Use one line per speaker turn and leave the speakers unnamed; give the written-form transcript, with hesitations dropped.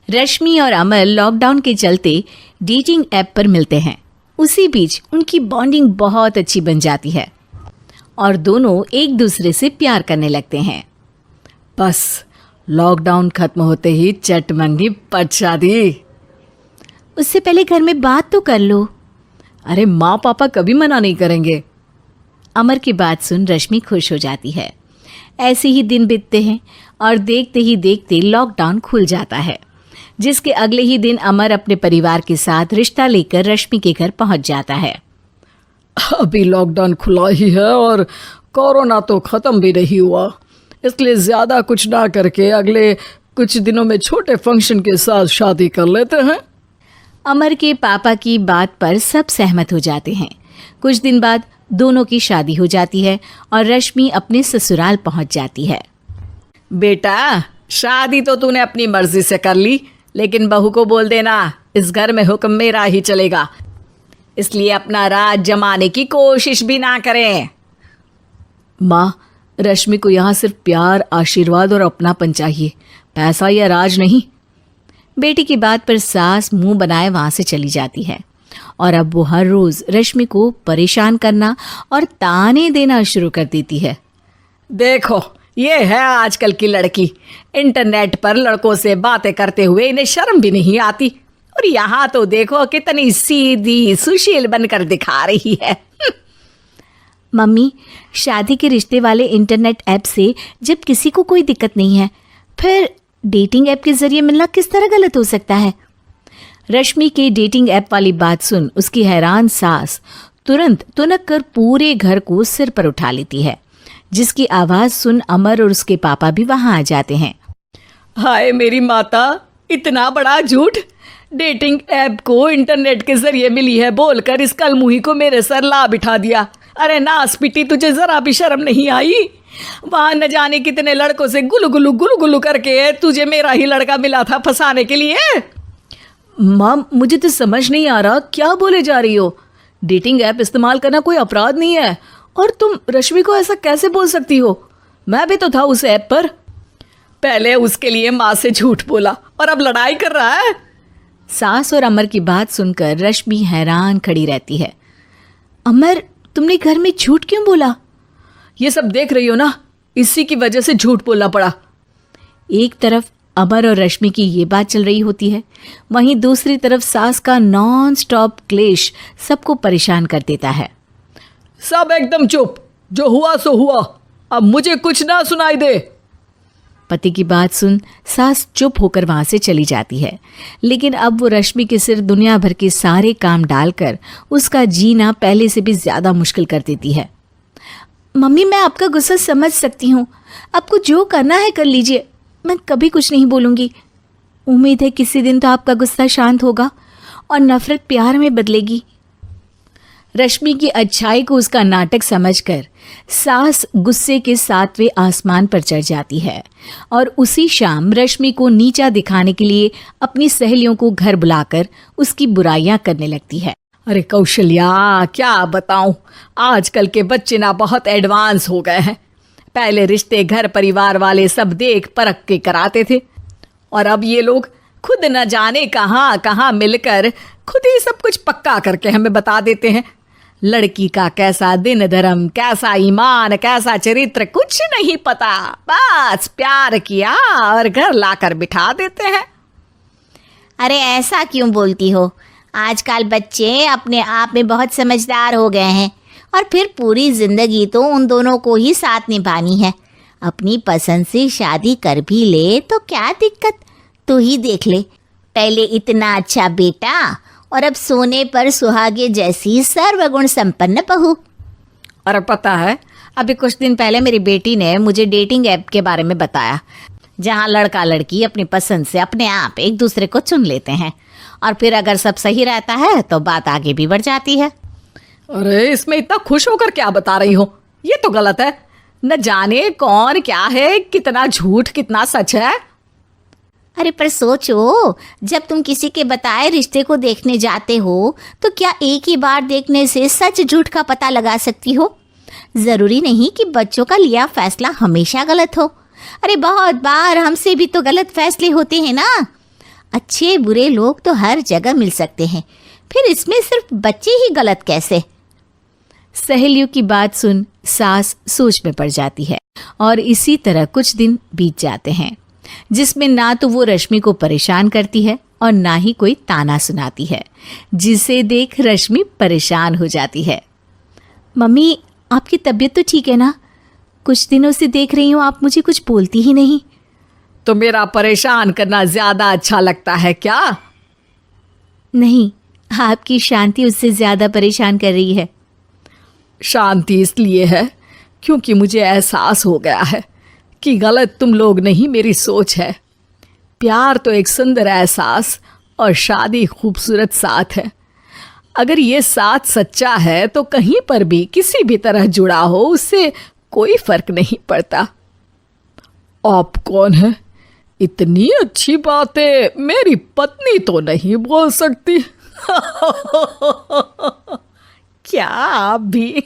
रश्मि और अमर लॉकडाउन के चलते डेटिंग ऐप पर मिलते हैं। उसी बीच उनकी बॉन्डिंग बहुत अच्छी बन जाती है और दोनों एक दूसरे से प्यार करने लगते हैं।
बस लॉकडाउन खत्म होते ही चट मंगी पट शादी।
उससे पहले घर में बात तो कर लो।
अरे माँ पापा कभी मना नहीं करेंगे।
अमर की बात सुन रश्मि खुश हो जाती है। ऐसे ही दिन बीतते हैं और देखते ही देखते लॉकडाउन खुल जाता है, जिसके अगले ही दिन अमर अपने परिवार के साथ रिश्ता लेकर रश्मि के घर पहुंच जाता है।
अभी लॉकडाउन खुला ही है और कोरोना तो ख़त्म भी नहीं हुआ, इसलिए ज़्यादा कुछ ना करके अगले कुछ दिनों में छोटे फंक्शन के साथ शादी कर लेते हैं।
अमर के पापा की बात पर सब सहमत हो जाते हैं। कुछ दिन बाद दोनों की शादी हो जाती है और रश्मि अपने ससुराल पहुंच जाती है।
बेटा, शादी तो तूने अपनी मर्जी से कर ली, लेकिन बहू को बोल देना इस घर में हुक्म मेरा ही चलेगा, इसलिए अपना राज जमाने की कोशिश भी ना करें। माँ, रश्मि को यहाँ सिर्फ प्यार, आशीर्वाद और अपनापन चाहिए, पैसा या राज नहीं।
बेटी की बात पर सास मुंह बनाए वहां से चली जाती है और अब वो हर रोज रश्मि को परेशान करना और ताने देना शुरू कर देती है।
देखो, ये है आजकल की लड़की, इंटरनेट पर लड़कों से बातें करते हुए इन्हें शर्म भी नहीं आती, और यहाँ तो देखो कितनी सीधी सुशील बनकर दिखा रही है।
मम्मी, शादी के रिश्ते वाले इंटरनेट ऐप से जब किसी को कोई दिक्कत नहीं है, फिर डेटिंग ऐप के जरिए मिलना किस तरह गलत हो सकता है? रश्मि के डेटिंग ऐप वाली बात सुन उसकी हैरान सास तुरंत तुनक कर पूरे घर को सिर पर उठा लेती है, जिसकी आवाज सुन अमर और उसके पापा भी वहां आ जाते हैं।
हाय मेरी माता, इतना बड़ा झूठ! डेटिंग ऐप को इंटरनेट के जरिए मिली है बोलकर इस कलमुही को मेरे सर ला बिठा दिया। अरे नास पिटी, तुझे जरा भी शर्म नहीं आई? वहां न जाने कितने लड़कों से गुलू गुलू करके तुझे मेरा ही लड़का मिला था फंसाने के लिए।
माँ, मुझे तो समझ नहीं आ रहा क्या बोले जा रही हो।
डेटिंग ऐप इस्तेमाल करना कोई अपराध नहीं है, और तुम रश्मि को ऐसा कैसे बोल सकती हो? मैं भी तो था उस ऐप पर। पहले उसके लिए माँ से झूठ बोला और अब लड़ाई कर रहा है।
सास और अमर की बात सुनकर रश्मि हैरान खड़ी रहती है। अमर, तुमने घर में झूठ क्यों बोला?
ये सब देख रही हो ना, इसी की वजह से झूठ बोलना पड़ा।
एक तरफ अमर और रश्मि की ये बात चल रही होती है, वहीं दूसरी तरफ सास का नॉन स्टॉप क्लेश सबको परेशान कर देता है।
सब एकदम चुप, जो हुआ सो हुआ, अब मुझे कुछ ना सुनाई दे।
पति की बात सुन सास चुप होकर वहां से चली जाती है, लेकिन अब वो रश्मि के सिर दुनिया भर के सारे काम डालकर उसका जीना पहले से भी ज्यादा मुश्किल कर देती है। मम्मी, मैं आपका गुस्सा समझ सकती हूँ, आपको जो करना है कर लीजिए, मैं कभी कुछ नहीं बोलूँगी। उम्मीद है किसी दिन तो आपका गुस्सा शांत होगा और नफरत प्यार में बदलेगी। रश्मि की अच्छाई को उसका नाटक समझकर सास गुस्से के 7वें आसमान पर चढ़ जाती है और उसी शाम रश्मि को नीचा दिखाने के लिए अपनी सहेलियों को घर बुलाकर उसकी बुराइयां करने लगती है।
अरे कौशल्या, क्या बताऊं, आजकल के बच्चे ना बहुत एडवांस हो गए हैं। पहले रिश्ते घर परिवार वाले सब देख परख के कराते थे, और अब ये लोग खुद न जाने कहाँ कहाँ मिलकर खुद ही सब कुछ पक्का करके हमें बता देते हैं। लड़की का कैसा दिन धर्म, कैसा ईमान, कैसा चरित्र कुछ नहीं पता, बस प्यार किया और घर लाकर बिठा देते हैं।
अरे ऐसा क्यों बोलती हो? आजकल बच्चे अपने आप में बहुत समझदार हो गए हैं, और फिर पूरी जिंदगी तो उन दोनों को ही साथ निभानी है। अपनी पसंद से शादी कर भी ले तो क्या दिक्कत? तू ही देख ले, पहले इतना अच्छा बेटा और अब सोने पर सुहागे जैसी सर्वगुण संपन्न बहू।
और पता है, अभी कुछ दिन पहले मेरी बेटी ने मुझे डेटिंग ऐप के बारे में बताया, जहाँ लड़का लड़की अपनी पसंद से अपने आप एक दूसरे को चुन लेते हैं, और फिर अगर सब सही रहता है तो बात आगे भी बढ़ जाती है।
अरे इसमें इतना खुश होकर क्या बता रही हो? ये तो गलत है। न जाने कौन क्या है, कितना झूठ कितना सच है।
अरे पर सोचो, जब तुम किसी के बताए रिश्ते को देखने जाते हो तो क्या एक ही बार देखने से सच झूठ का पता लगा सकती हो? ज़रूरी नहीं कि बच्चों का लिया फैसला हमेशा गलत हो। अरे बहुत बार हमसे भी तो गलत फैसले होते हैं ना। अच्छे बुरे लोग तो हर जगह मिल सकते हैं, फिर इसमें सिर्फ बच्चे ही गलत कैसे?
सहेलियों की बात सुन सास सोच में पड़ जाती है और इसी तरह कुछ दिन बीत जाते हैं, जिसमें ना तो वो रश्मि को परेशान करती है और ना ही कोई ताना सुनाती है, जिसे देख रश्मि परेशान हो जाती है। मम्मी, आपकी तबीयत तो ठीक है ना? कुछ दिनों से देख रही हूँ आप मुझे कुछ बोलती ही नहीं।
तो मेरा परेशान करना ज्यादा अच्छा लगता है क्या?
नहीं, आपकी शांति उससे ज्यादा परेशान कर रही है।
शांति इसलिए है क्योंकि मुझे एहसास हो गया है कि गलत तुम लोग नहीं, मेरी सोच है। प्यार तो एक सुंदर एहसास और शादी खूबसूरत साथ है। अगर ये साथ सच्चा है तो कहीं पर भी किसी भी तरह जुड़ा हो, उससे कोई फर्क नहीं पड़ता। आप कौन है? इतनी अच्छी बातें मेरी पत्नी तो नहीं बोल सकती। क्या आप भी?